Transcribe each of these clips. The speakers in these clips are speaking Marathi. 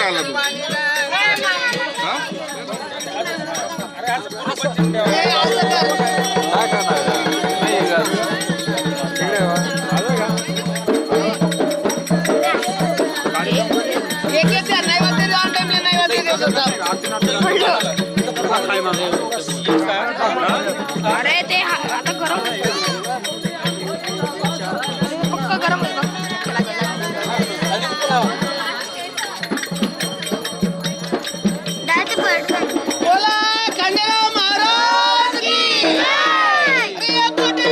आला तू हा? अरे ते आता गरम पक्का गरम होतं. बोला खंडेराव महाराज की अरे एक कोटी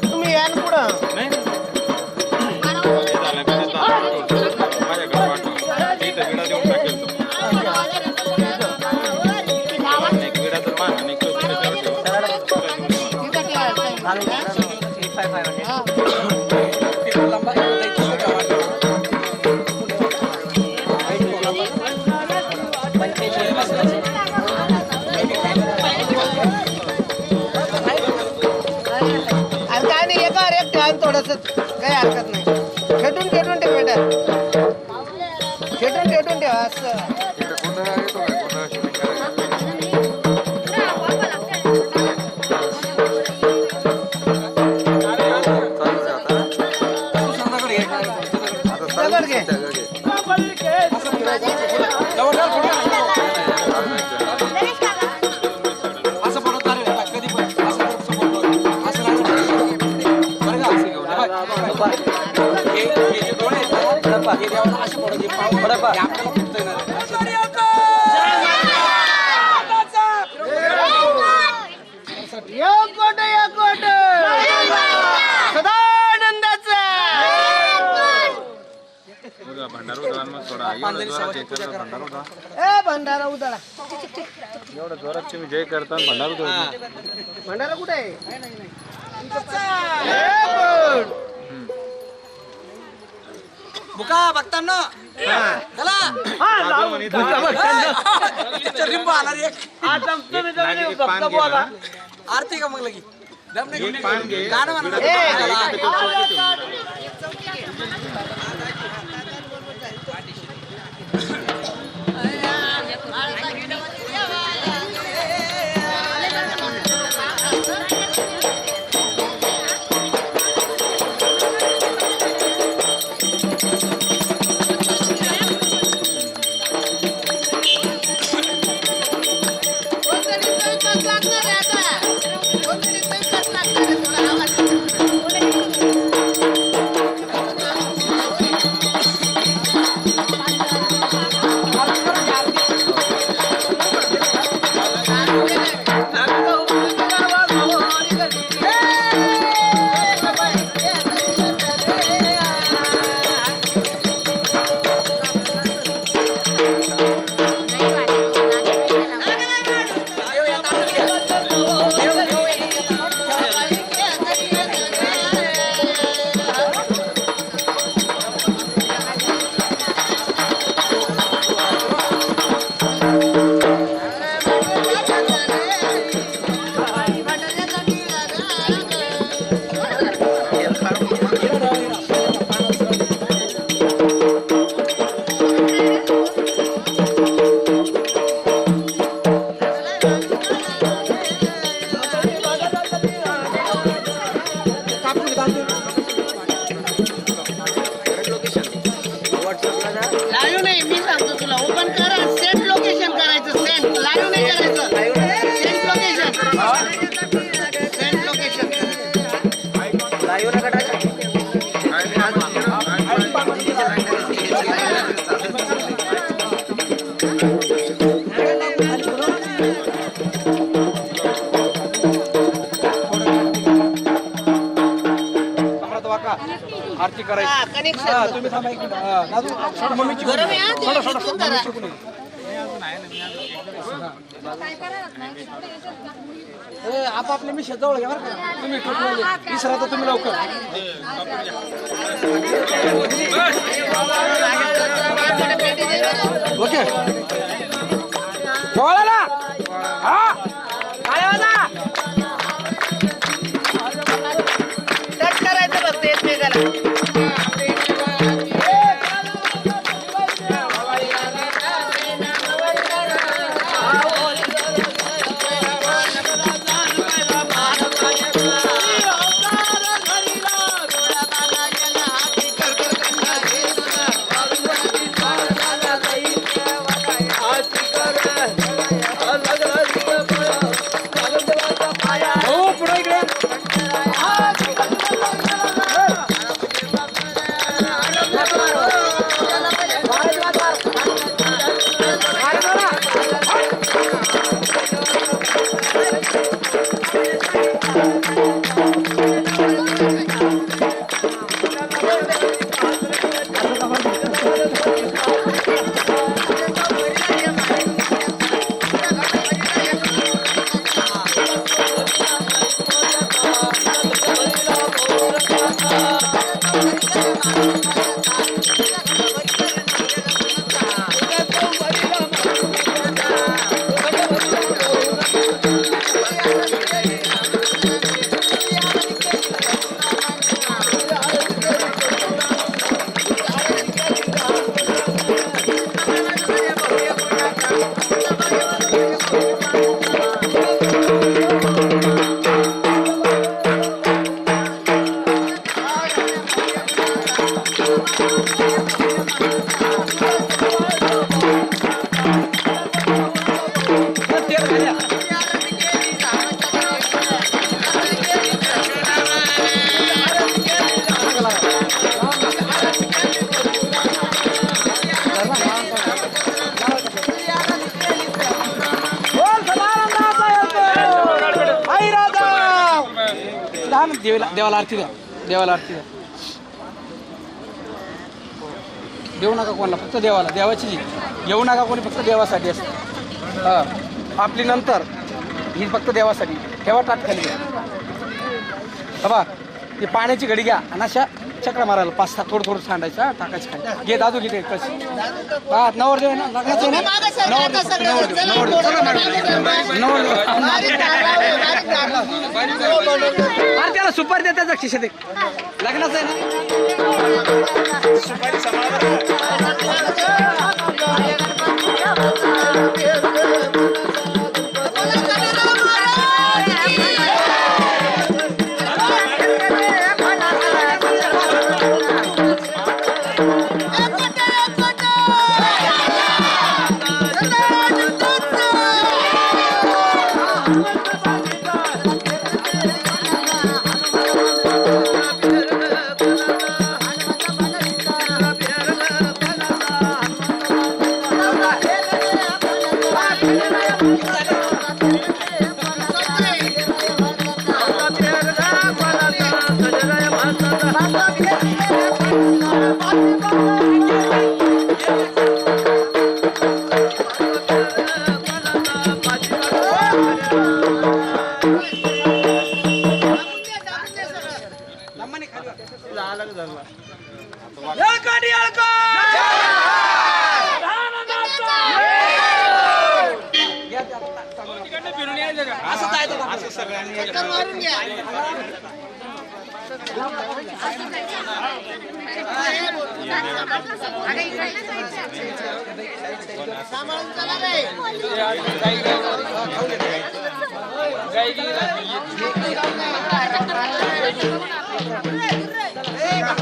तुम्ही या ना पुढं. काय नाही एका एक ठेवा थोडस काही हरकत नाही. खेटून ठेव बेटा, खेटून ठेवा असं. दगड घे. भंडारा उदळा एवढं जोरात तुम्ही जय करता भंडारा कुठे आहे? बुका बघताना चला रिंब आला रे आरती का मग लगी गाणं म्हणा. सेंट लाईव्ह नाही करायचं. Send location. Send location. Live नका टाका. आरती करायची. हा, कनेक्शन. तुम्ही थांबा एक मिनिट. दादू, सोडा मम्मीची कोणी. गरम आहे हा, सोडा, सोडा, तिथून सोडा, धरा. मम्मीची कोणी. आपापले मी जवळ घ्या बरं का. तुम्ही कुठं विसरा तर तुम्ही लवकर. ओके जवळ आला. हा काय वाजा. टच करायचं फक्त एकमेकाला. हो पुढे इकडे. देवाला आरती द्या. देवाला आरती द्या. देऊ नका कोणाला, फक्त देवाला. देवाची जी येऊ नका कोणी, फक्त देवासाठी असतं. हां आपली नंतर ही फक्त देवासाठी. ठेवा टाट खाली घ्या. बा ती पाण्याची घडी घ्या आणि अशा चक्र मारायला 5-6 थोडं सांडायचं. टाकायचं खाली. घे दादू घेते कशी. हा नवरदेव आहे ना, लग्नाचं आहे ना. त्याला सुपारी द्या त्याचा खिशात एक. लग्नाचं आहे ना. Hey!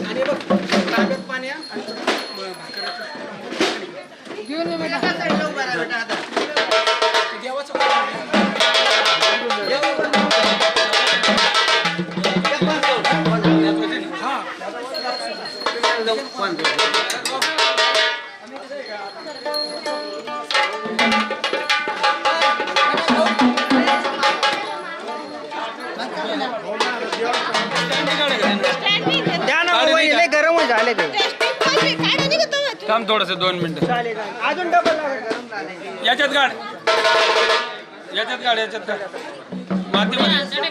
आणि बघ तांब्यात पाणी आण आणि भाकरीचं घेऊन ये बेटा. देवाचं द्या ना वहिनी, लय गरम झाले ते. थांब थोडस 2 मिनिटं. चालेल अजून डबल गरम याच्यात गाड याच्यात गाड मातीमध्ये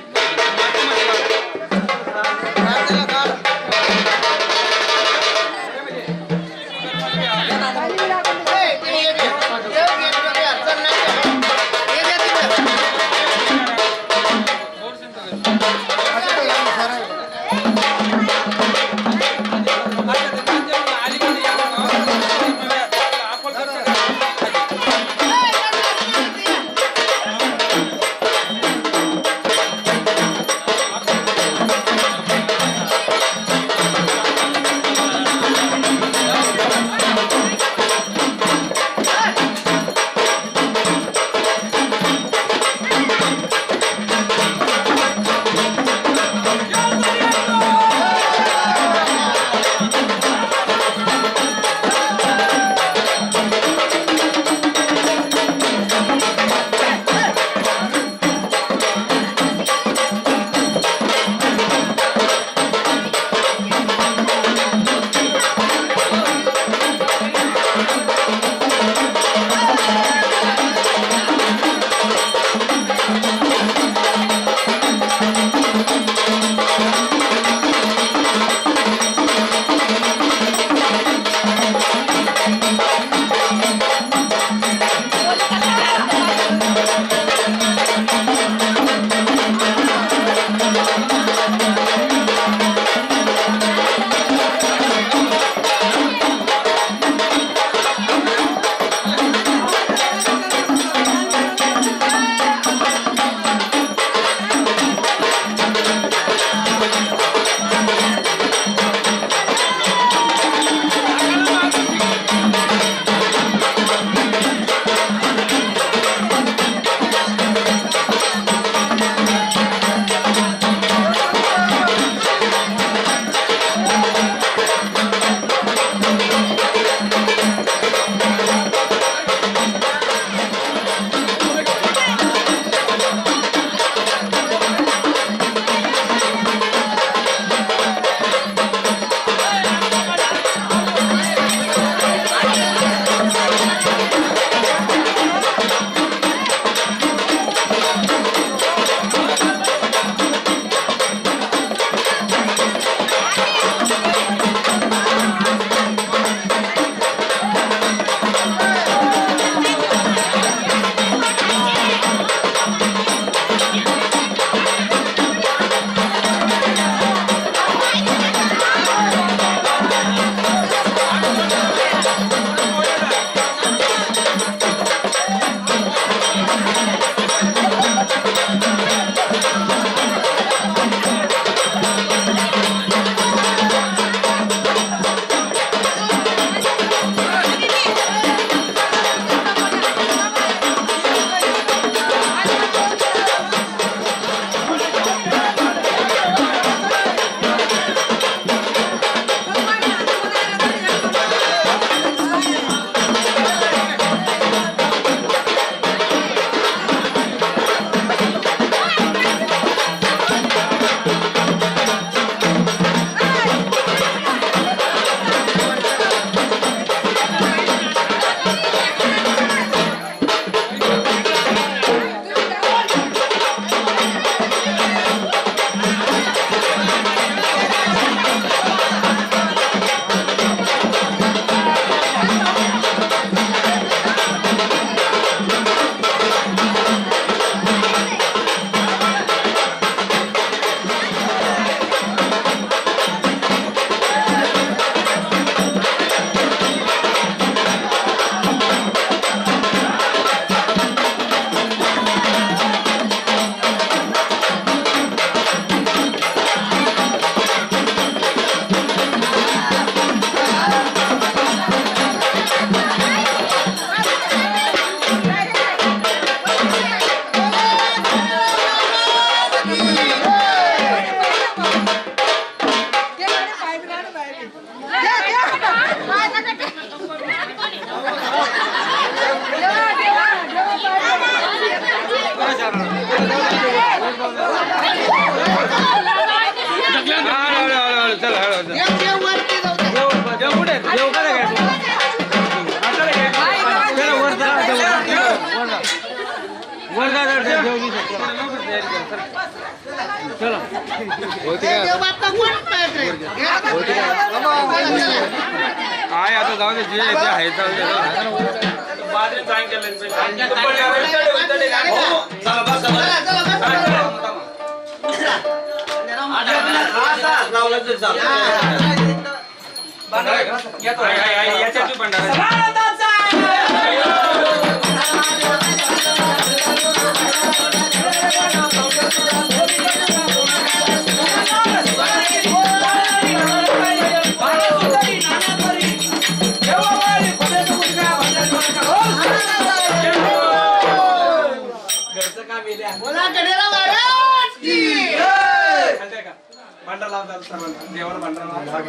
हळू चल हळू चल देव वरती जाऊ दे. देव कुठे देव काय देव बाप्पा कोण पाहत रे? आहे आता जाऊ दे जे आहे याच्याची बोला गणेरा महाराज की भांडा लावतात सर्वांना देवाला भांडा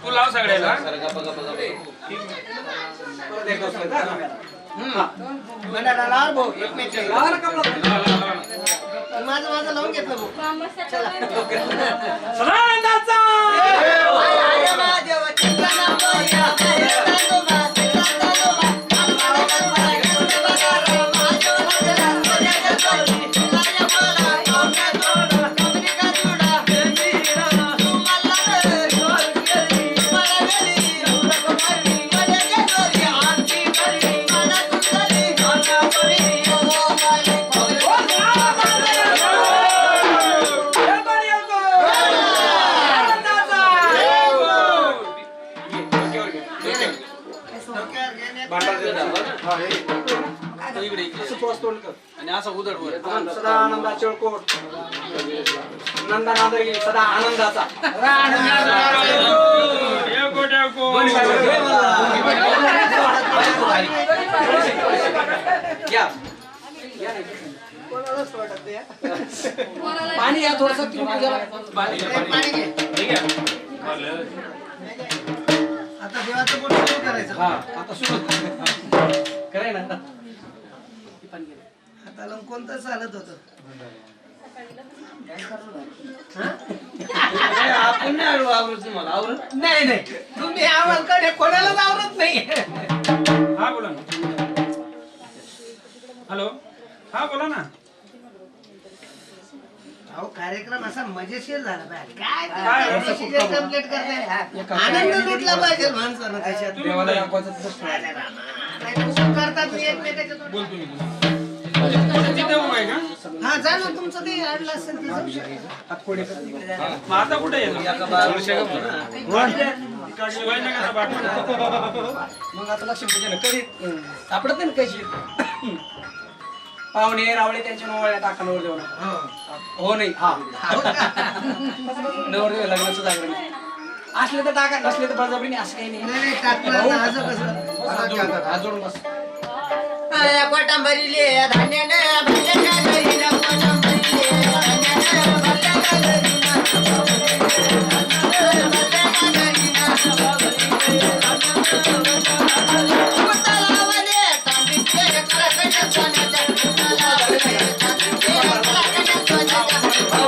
तू लाव सगळ्याला मंडळाला भाऊ एकमेकांना माझं लावून घेतलं भाऊ चला आणि असं उदड सदा आनंदा चिळकोट नंदा नांदगी सदा आनंदाचा पाणी या थोडस पाणी घे आता देवाचं बोट सुरू करायचं हा आता सुरू कराय ना हाताला कोणतं चालत होतं आपण नाही आवडत तुम्हाला आवडत नाही तुम्ही आम्हाला कोणालाच आवडत नाही हा बोला ना हॅलो हा बोला ना अहो कार्यक्रम असा मजेशीर झाला पाहिजे काय काय? कंप्लीट करताय आनंद लुटला पाहिजे माणसानं त्याच्यात देवाला दाखवायचं प्रश्न आहे. नाही, तसं करतात मी एकमेकाच्या तोंडी. बोल तुम्ही तिथे उभा आहे का हा जा ना तुमचं काही आणलं असेल ते जाऊ शकते. हातकोडी मग आता कुठे येतो शिवाजीनगरला पाठवा. मग आता लक्ष्मीपूजन कधी सापडत नाही ना कशी पाहुणे रावळे त्यांच्या नवळ्या टाका नवर देऊ नका हो नाही हा नवर देऊ लग्नाचं जागरण असले तर टाका नसले तर बळजबरीने असं काही नाही नाही, टाकलं तर असं कसं? हात जोडून बस कोटंबरीले धान्याने भरलेल्या घरीला कोटंबरीले धान्याने भरलेल्या घरीला कुतलावले तांबीचे कळकणे सोन्याच्या कुतलावले तांबीचे कळकणे सोन्याच्या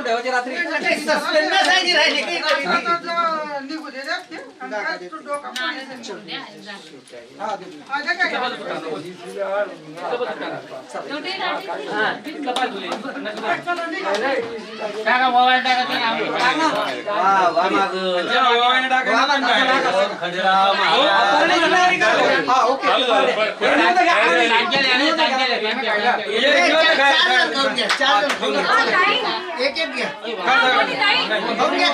तेव्हाची रात्री सस्पेन्स आहे ती राहिली काही कोणी. हा, दे. जेव्हा ओवाळणी टाकायचं पण काय? हा, ओके. एक दिवस काय? चार जण खाऊन घ्या, चार जण खाऊन घ्या. एक एक घ्या.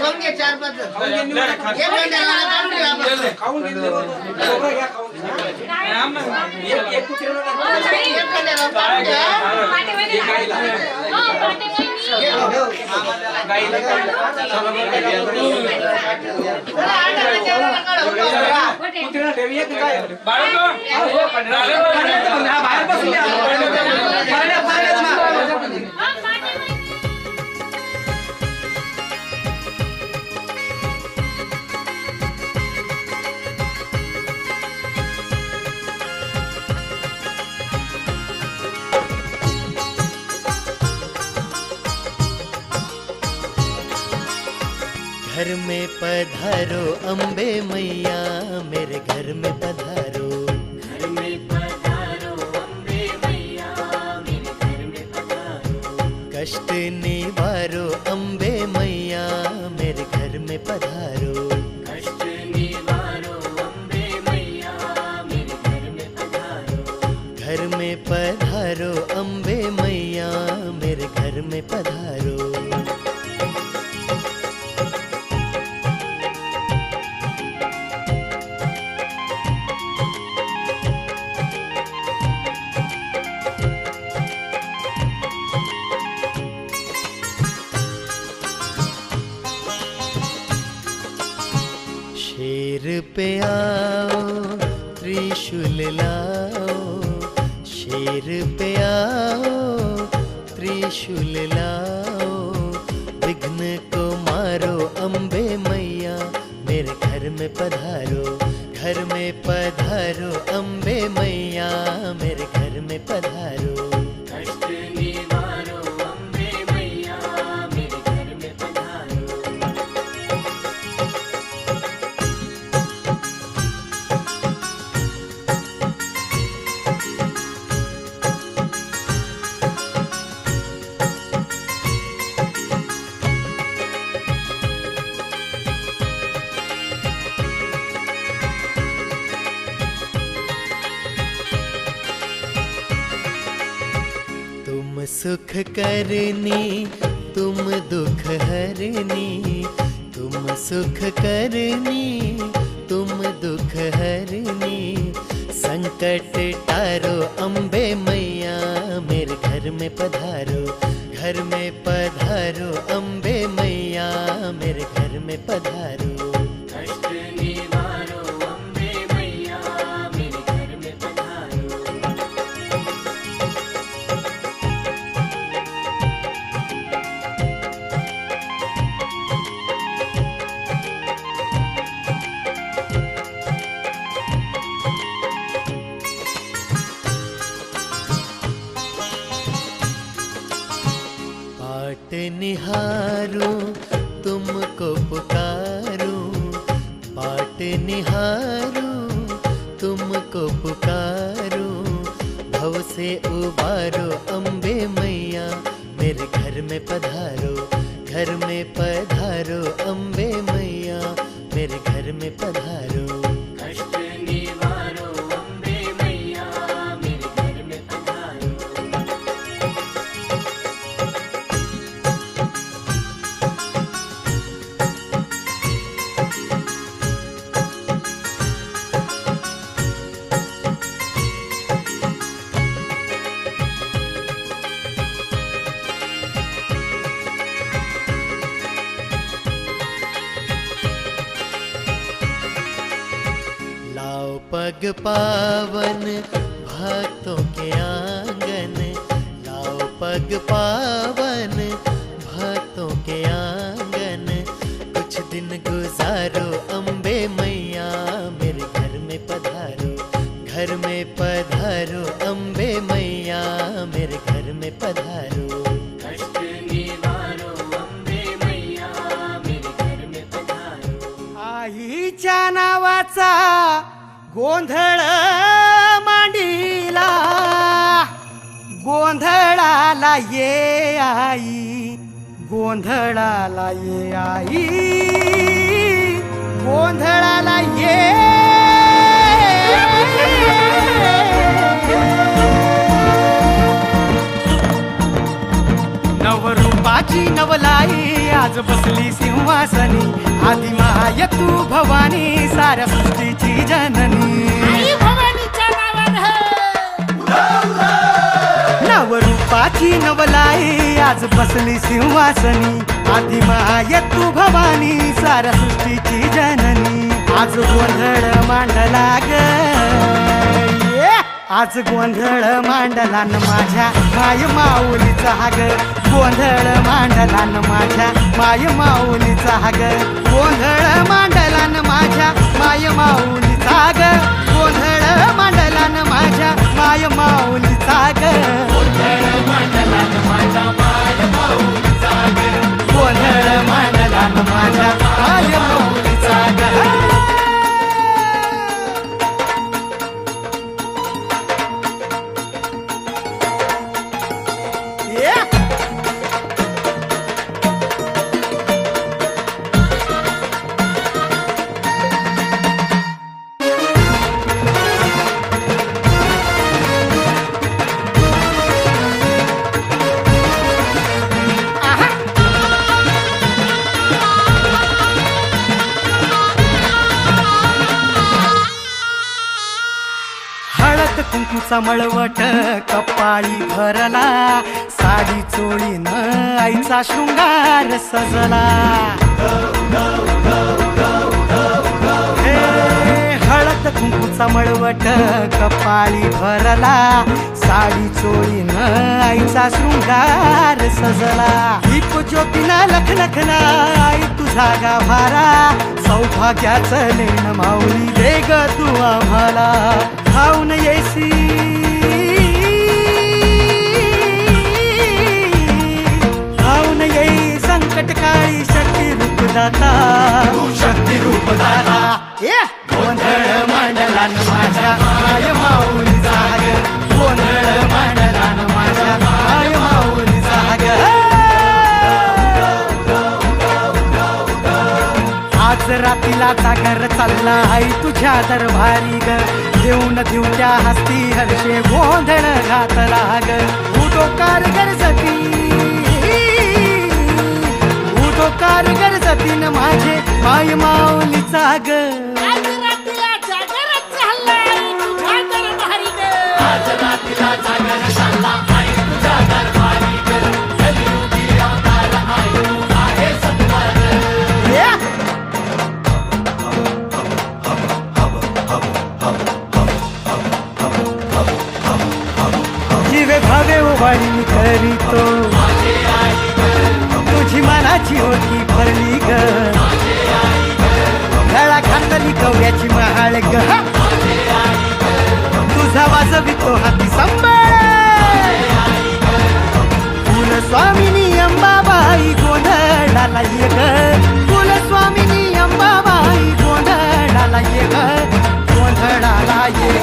खाऊन घ्या 4-5 जण. एक घंट्याला काढून घ्या आपण. खाऊन घेतल्यावर सगळं घ्या, खाऊन घ्या. एक कुत्र्याला टाका. एक घंट्याला काढून घ्या. गाईला कुत्र्याला ठेवी एक काय बाळगतो. बाहेर बसून द्या. पारड्यात मार. घर में पधारो अम्बे मैया मेरे घर में पधारो। घर में पधारो अम्बे मैया मेरे घर में पधारो। कष्ट निवारो अम्बे मैया मेरे घर में पधारो। कष्ट निवारो अम्बे मैया मेरे घर में पधारो। घर में पधारो अम्बे मैया मेरे घर में पधारो। शेर पे आओ त्रिशूल लाओ। शेर पे आओ त्रिशूल लाओ। विघ्न को मारो अम्बे मैया मेरे घर में पधारो। घर में पधारो अम्बे मैया मेरे घर में पधारो। कष्ट निवारो अम्बे मैया मेरे घर में पधारो। तुम सुख करनी तुम दुख हरनी। तुम सुख करनी तुम दुख हरनी। संकट टारो अम्बे मैया मेरे घर में पधारो। घर में पधारो अम्बे मैया मेरे घर में पधारो। कष्ट निवारो अम्बे मैया मेरे घर में पधारो। बाट निहारूं तुमको पुकारूं। बाट निहारूं तुमको पुकारूं। भव से उबारो अम्बे मैया मेरे घर में पधारो। घर में पधारो अम्बे मैया मेरे घर में पधारो। कष्ट निवारो अम्बे मैया मेरे घर में पधारो। लाओ पग पावन भक्तों के आंगन। लाओ पग पावन भक्तों के आंगन। कुछ दिन गुजारो अम्बे मैया मेरे घर में पधारो। घर में पधारो अम्बे मैया मेरे घर में पधारो। कष्ट निवारो अम्बे गोंधळ मांडीला गोंधळाला ये आई गोंधळाला ये आई गोंधळाला ये नवरूपाची नवलाई आज बसली सिंहासनी आदि माय तू भवानी साऱ्या सृष्टीची जननी नवरूपाची नवलाई आज बसली सिंहासनी आदि माय तू भवानी साऱ्या सृष्टीची जननी आज गोंधळ मांडला ग आज गोंधळ मांडला न माझ्या माय माऊलीचा हाग गोंधळ मांडला न माझ्या माय माऊलीचा हाग गोंधळ मांडला न माझ्या माय माऊलीचा हाग गोंधळ मांडला न माझ्या माय माऊलीचा हाग गोंधळ मांडला न माझ्या माय माऊलीचा हाग गोंधळ मांडला न माझ्या माय माऊलीचा हाग कुंकूचा मळवट कपाळी भरला साडी चोळीनं आईचा शृंगार सजला हळद कुंकूचा मळवट कपाळी भरला साडी चोळीनं आईचा शृंगार सजला दीप ज्योतीनं लखलखला आई तुझा गाभारा सौभाग्याचं लेण माऊली दे ग तू आम्हाला खाऊन येसी खाऊन येई संकट काळी शक्ती रूप दाता शक्ती रूप दाता गोंधळ मांडला न माझ्या माय माऊलीचा हाग गोंधळ मांडला न माझ्या माय माऊलीचा हाग आज रातीला जागर चालला आई तुझ्या दरबारी ग देऊन दिवट्या हस्ती हर्षे गोंधळ घातला ग उदोकार गरजती उदोकार गरजतीन माझे माय माऊलीचा ग जीवे भावे उभारी मी करीतो तुझी मनाची होती भरली ग गळा घातली कवड्याची महाळ ग तुझा वाजवितो हाती सांभाळ कुल स्वामिनी अंबाबाई गोंधळाला ये ग कुल स्वामिनी अंबाबाई गोंधळाला ये ग गोंधळाला ये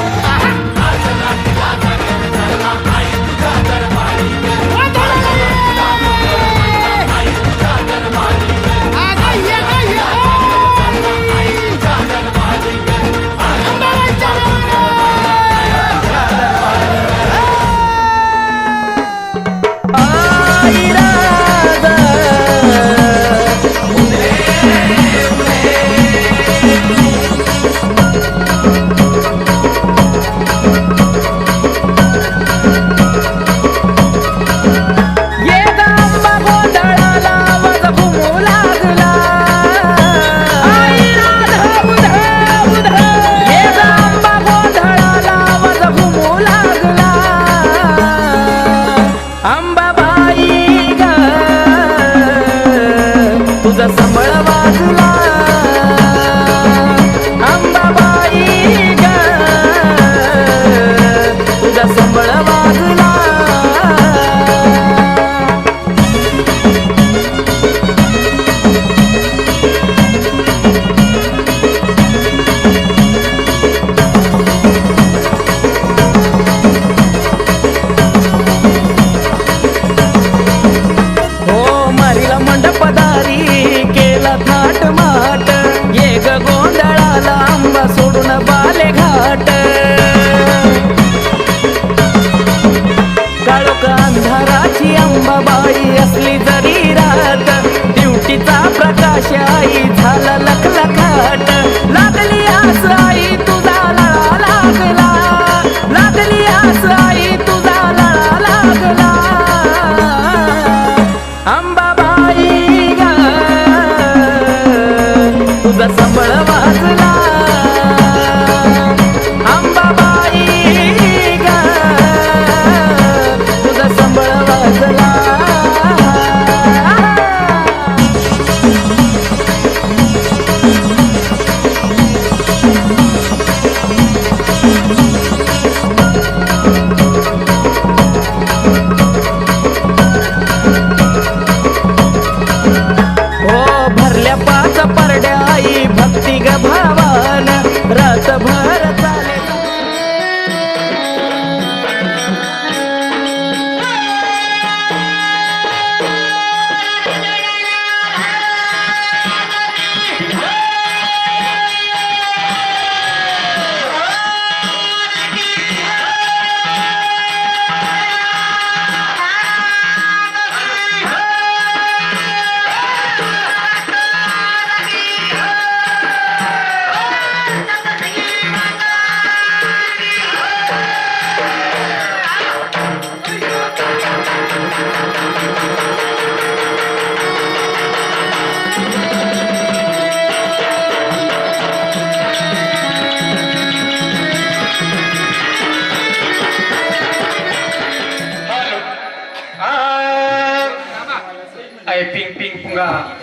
बघा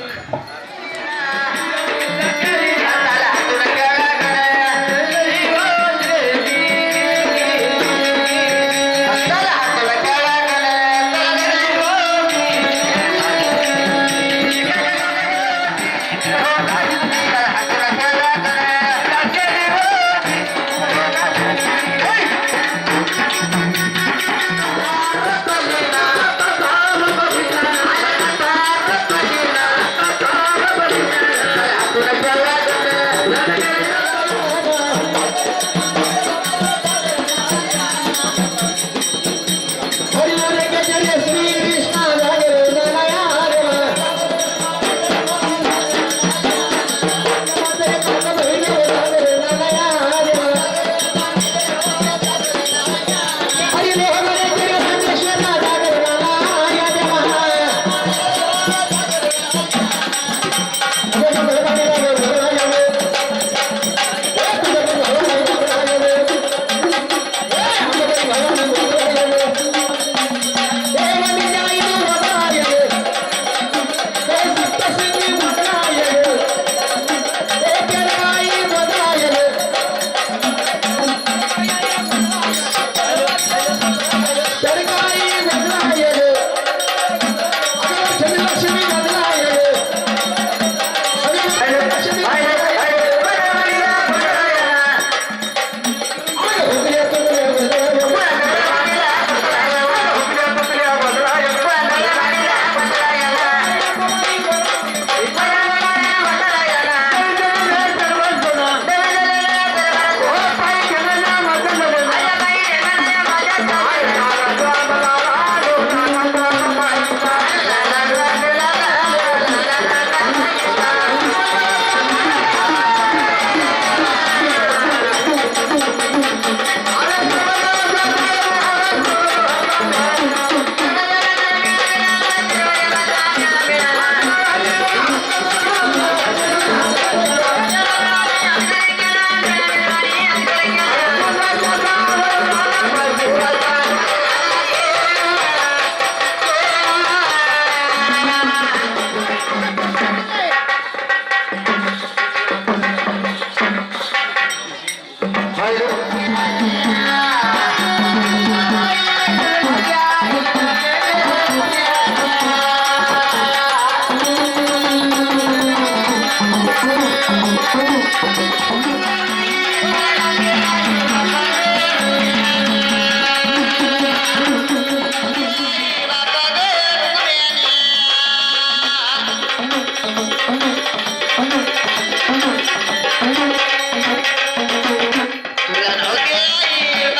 तुला नव्हते आई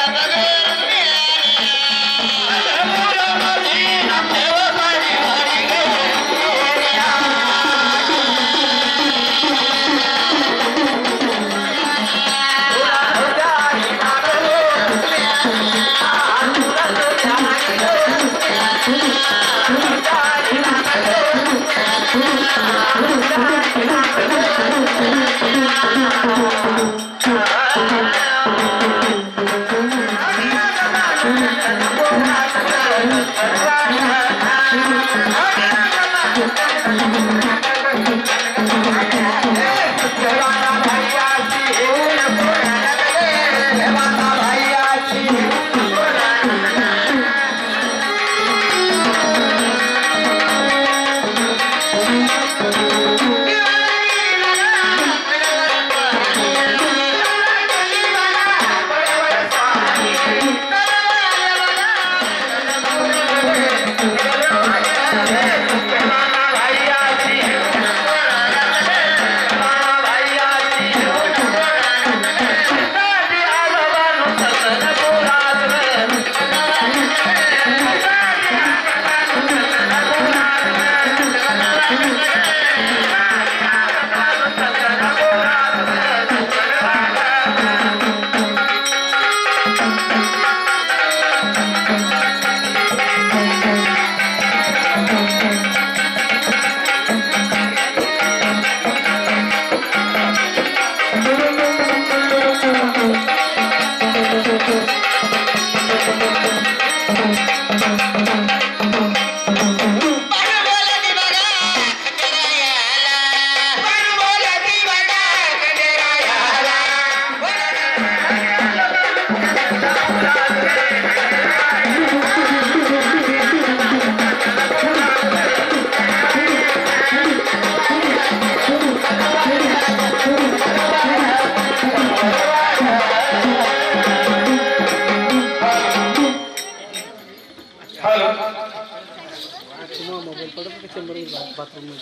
किचनमध्ये बाथरूममध्ये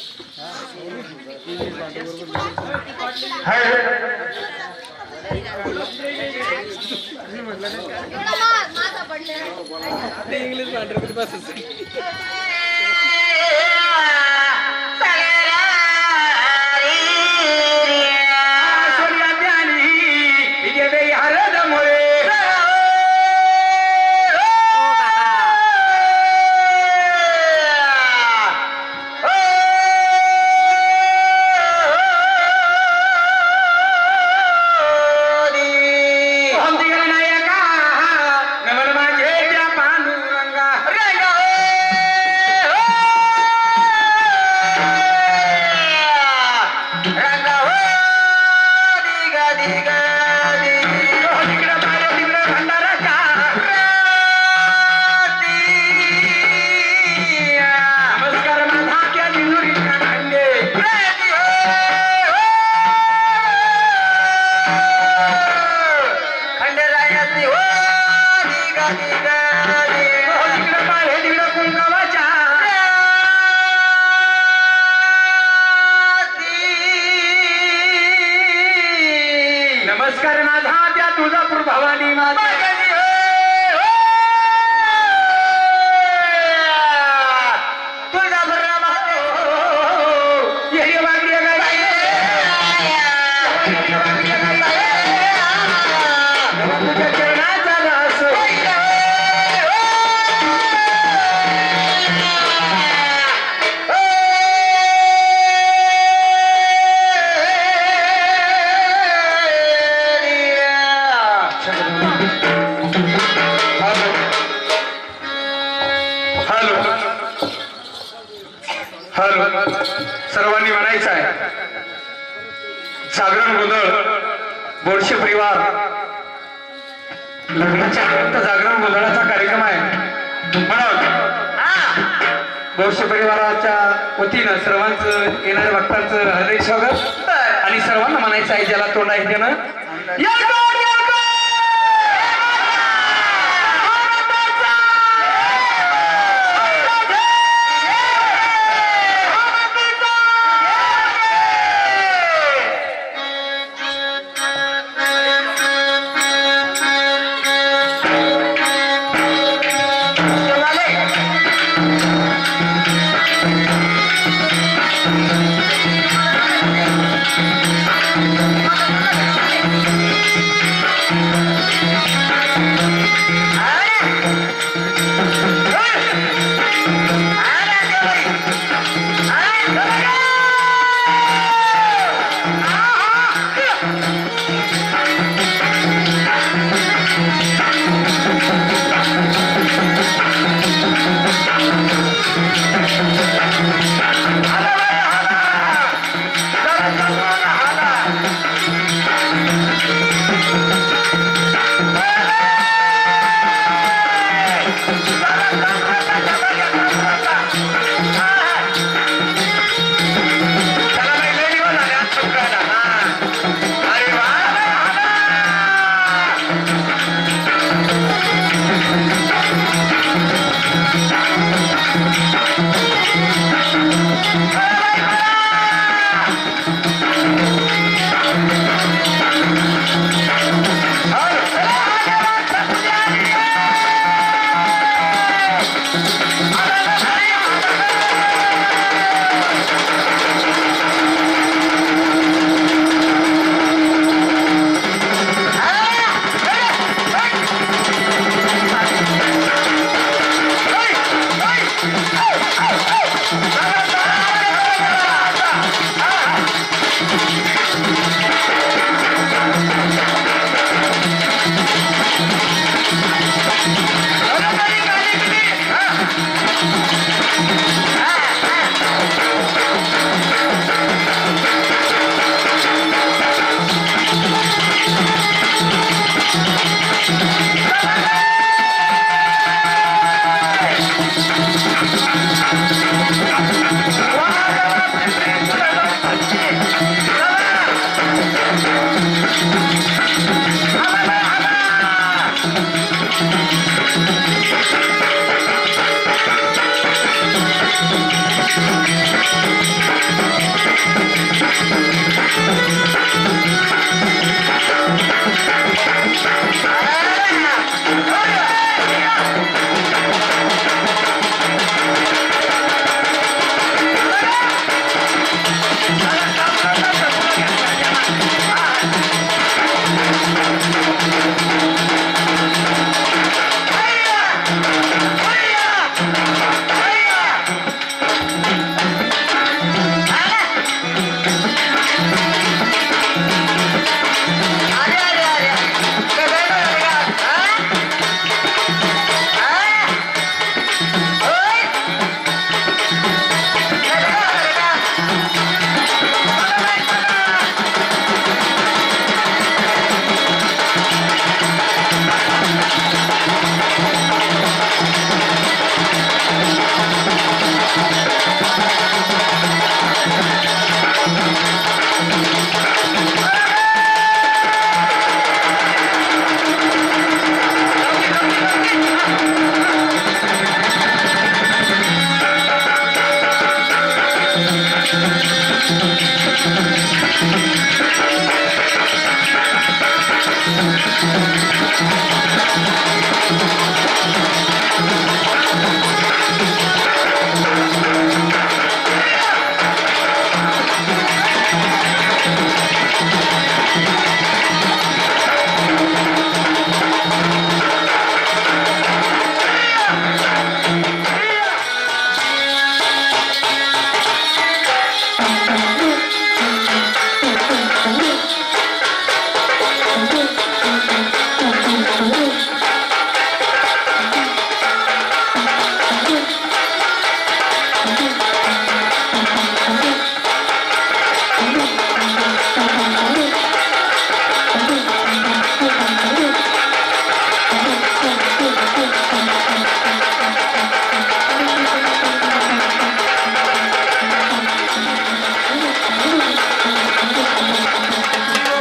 इंग्लिश भांडर बस नमस्कार माझा त्या तुळजापूर भवानी माता सर्वांनी म्हणायचं आहे जागरण गोंधळ बोरशे परिवार लग्नाच्या निमित्त जागरण गोंधळाचा कार्यक्रम आहे म्हणून बोरशे परिवाराच्या वतीनं सर्वांचं येणाऱ्या भक्तांचं हृदय स्वागत आणि सर्वांना म्हणायचं आहे ज्याला तोंड आहे त्यानं Thank you.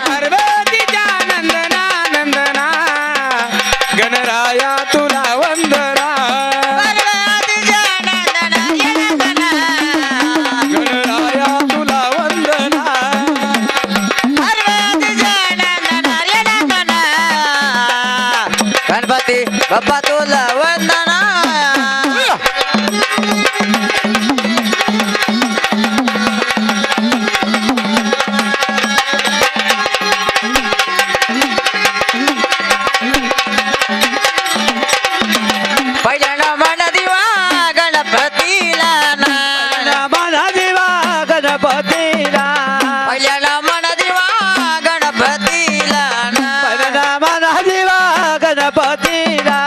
पार्वतीच्या नंदना नंदना गणराया तुला वंदना गणराया तुला वंदना गणपती बाप्पा तुला वंदना पहिल्यानं मन दिवा गणपतीला ना माझा दिवा गणपतीला पहिल्यानं मन दिवा गणपतीला ना माझा दिवा गणपतीला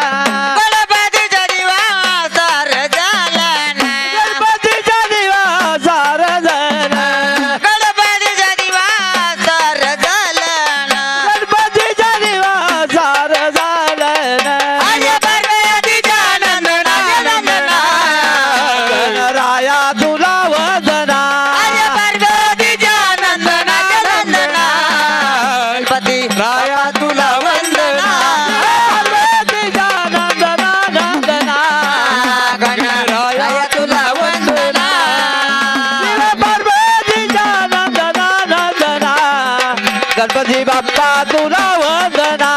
गणपतीचा दिवा सार झाला ना गणपतीचा दिवा सार झाला गणपतीचा दिवा सार झाला ना गणपतीचा दिवा सार झाला आज पार्वतीच्या नंदना नंदना गणराया तुला वंदना आज पार्वतीच्या नंदना नंदना गणपती राया तुला वंदना पार्वतीच्या नंदना नंदना गणराया तुला वंदना पार्वतीच्या नंदना नंदना गणपती बाप्पा तुला वंदना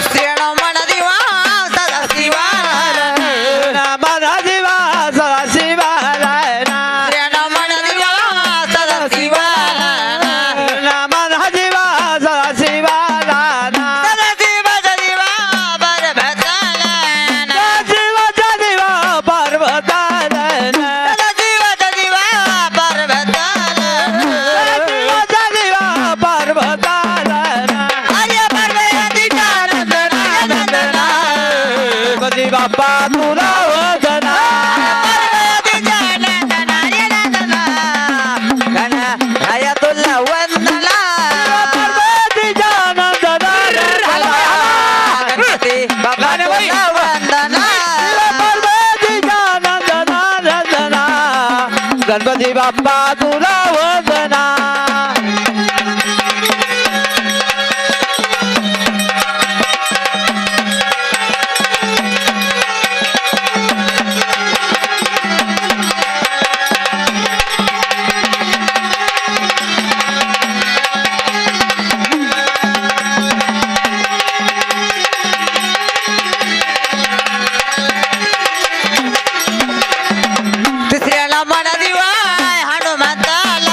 श्रेण मन दिवा सदा शिवाला माझा दिवा सदा शिवाला श्रेण मन दिवा सदा शिवाला माझा दिवा सदा शिवाला सदा शिवाचा दिवा बर भताला शिवाचा दिवा पार्वताला सदा शिवाचा दिवा बर भताला शिवाचा दिवा पार्वताला आर्य पार्वतीच्या नंदना नंदना गणपती बाप्पा तुला वंदना पार्वतीच्या नंदना नंदना गणराया तुला वंदना पार्वतीच्या नंदना गणपती बाप्पा तुला वंदना पार्वतीच्या नंदना नंदना गणपती बाप्पा तुला वंदना तिसऱ्याला मन दिवा हनुमंताला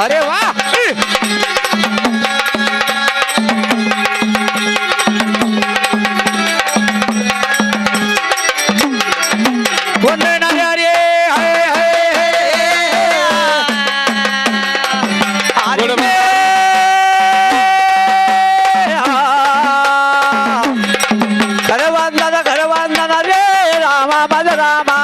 अरे वा वंदना अरे हाय घर बांधला रे रामा माझ रामा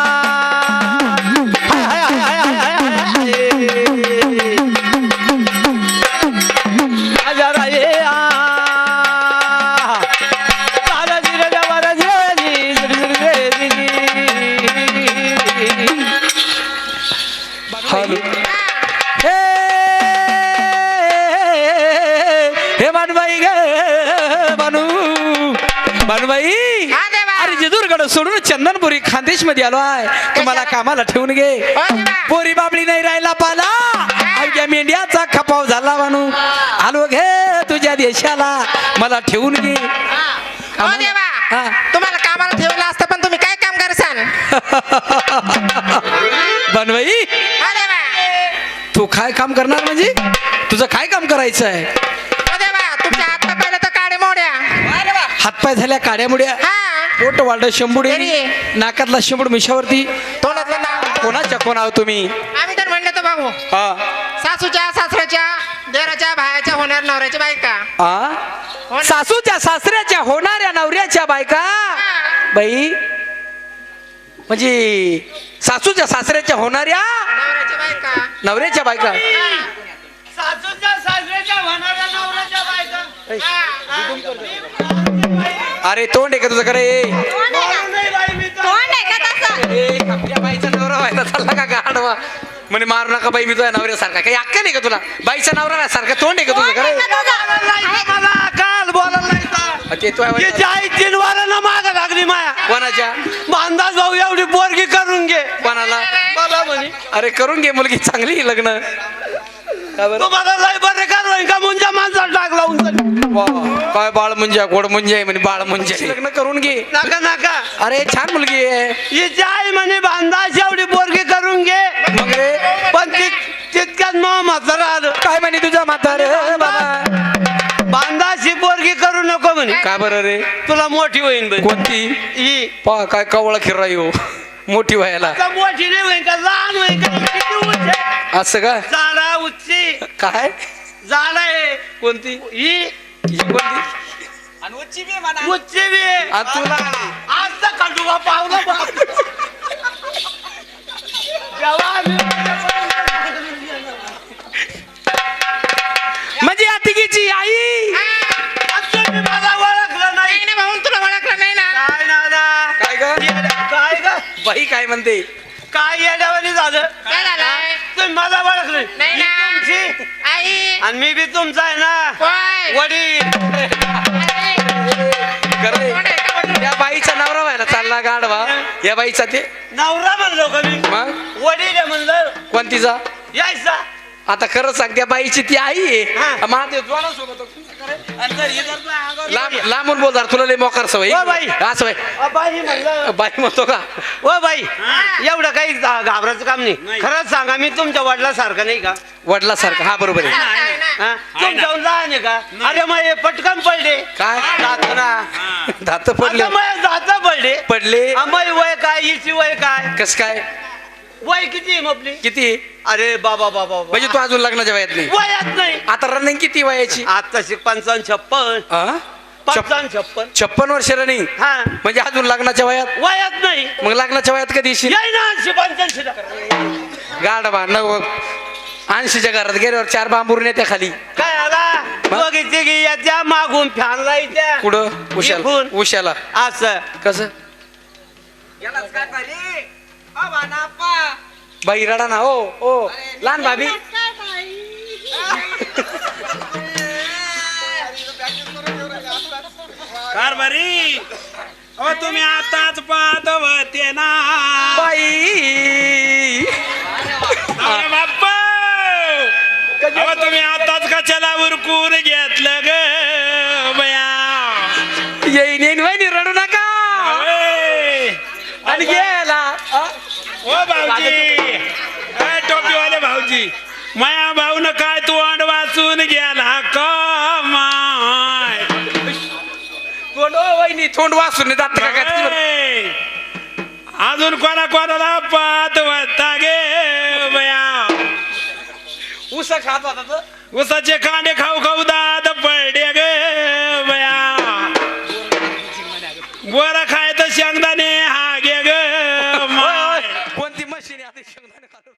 हे मानबाई ग बानूबाई अरे जेजूरगड सोडून चंदनपुरी खानदेश मध्ये आलो आहे तुम्हाला कामाला ठेवून घे पोरी बाबळी नाही राहिला पाला अवघ्या मेंढ्याचा खपाव झाला बानू आलो घे तुझ्या देशाला मला ठेवून घे हो देवा तुम्हाला कामाला ठेवलं असतं पण तुम्ही काय काम करसान बानूबाई हो देवा तू काय काम करणार म्हणजे तुझं काय काम करायचं आहे हो देवा तुमच्या हात पहिलं तर काळे मोड्या हातपाय झाल्या काड्यामुड्या हा पोट वाढलं शंभुडे तरी. नाकातला शंभूड मिशावरती तोंडातलं नाव कोणाच्या कोण आहो तुम्ही आम्ही तर म्हणलं तर भाऊ हा सासूच्या सासऱ्याच्या देराच्या भायाच्या होणार नवऱ्याच्या बायका आ? सासूच्या सासऱ्याच्या होणाऱ्या नवऱ्याच्या बायका बाई म्हणजे सासूच्या सासऱ्याच्या होणाऱ्या नवऱ्याच्या बायका नवऱ्याच्या बायका सासूच्या सासऱ्याच्या होणाऱ्या नवऱ्याच्या बायका अरे तोंड आहे का तुझं करे बोलू नाही बाई मी तर. आपल्या बाईचा नवरा व्हायला चालला का गाडवा म्हणे मारू नका बाई मी तुझ्या नवऱ्यासारखा काही अक्कल नाही का तुला बाईचा नवरा सारखा तोंड आहे का तुझं करे मला काल बोलायला नाही तर. ते तुझ्या ही जाई तीन वारांना माग लागली माया कोणाच्या बांधाच भाऊ एवढी पोरगी करून घे कोणाला मला म्हणे अरे करून घे मुलगी चांगली आहे लग्न का बरं? तुम्हाला लय बरे कारवाई का मुंजा माणसाला टाक लावून जाईल. वा, काय बाळ मुंजा गोड मुंजा आहे म्हणे बाळ मुंजा लग्न करून घे नका नका अरे छान मुलगी आहे ही जाई म्हणे बांधाच एवढी पोरगी करून घे मग रे पण तितक्यात मग म्हातारा आलं काय म्हणे तुझा म्हातार बाबा बांधाची पोरगी करू नको म्हणे काय बरं रे तुला मोठी होईन बाई कोणती ही पा काय कवळा खिर्रा येऊ मोठी व्हायला आता मोठी नाही होईन का लहान होईन का किती उंच आहे? असं का झाडा उच्ची काय झाड आहे कोणती ही ही कोणती उच्ची बी आहे. आ, तुला आज तर खंडोबा पावला बाप. जेव्हा आम्ही- म्हणजे अतिकीची आई आज तुम्ही मला ओळखलं नाही नाही ना भाऊ तुला ओळखलं नाही ना काय ना काय ग काय ग बाई काय म्हणते काय येड्यावानी झालं काय झालं तुम्ही मला ओळखलं नाही मी ना तुमची आई आणि मी बी तुमचा आहे ना होय वडील खरंय. त्या बाईचा नवरा व्हायला चालला गाडवा या बाईचा ते नवरा म्हणलो का मी मग वडील आहे म्हणलं कोणतीचा यायचा आता खरं सांग त्या बाईची ती आई आहे हा. महादेव जोरासोबत आणि जर इधर ना अंगावर लांब लांबून बोलणार तुला लय मोकार सवय ओ बाई. असं बाई म्हणलं बाई म्हणतो का ओ बाई एवढं काही घाबरायचं काम नाही खरंच सांगा मी तुमच्या वडिलासारखं नाही का वडिलासारखं हा बरोबर आहे हा? तुमच्याहून लहान आहे का अरे मग हे पटकन पडले काय जात ना दात पडले आता मग जात पडले पडले मग वय काय हिची वय काय कस काय वय किती आहे मग आपली किती अरे बाबा बाबा बाबा. म्हणजे तू अजून लग्नाच्या वयात नाही वयात नाही आता रनिंग किती वयाची आता 55 आ? 56 56 वर्ष रनिंग हा म्हणजे अजून लग्नाच्या वयात वयात नाही मग लग्नाच्या वयात कधी येशील याय ना 85 गाडवा नव 80च्या घरात गेल्यावर 4 बांबूर त्या खाली काय आला दोघी तिघी याच्या मागून फॅन लायच्या कुठं उशाला इथून. उशाला असं कसं बाई रडा ना हो लहान भाभी कारभारी अहो तुम्ही आताच पाहत होते ना बाई अरे बाप्पा अहो तुम्ही आताच कशाला उरकून घेतलं ग बया येईन येईन वहिनी रडू नका अरे, आणि गेला ओ भाऊजी ए, टोपीवाले भाऊजी माया भाऊन काय तोंड वाचून गेला कमाय तोंड वहिनी तोंड वाचून जात का काय? ए, अजून कोणाला पाहत होता गे बया उस खात होता तर उसाचे कांडे खाऊ खाऊ दात पडले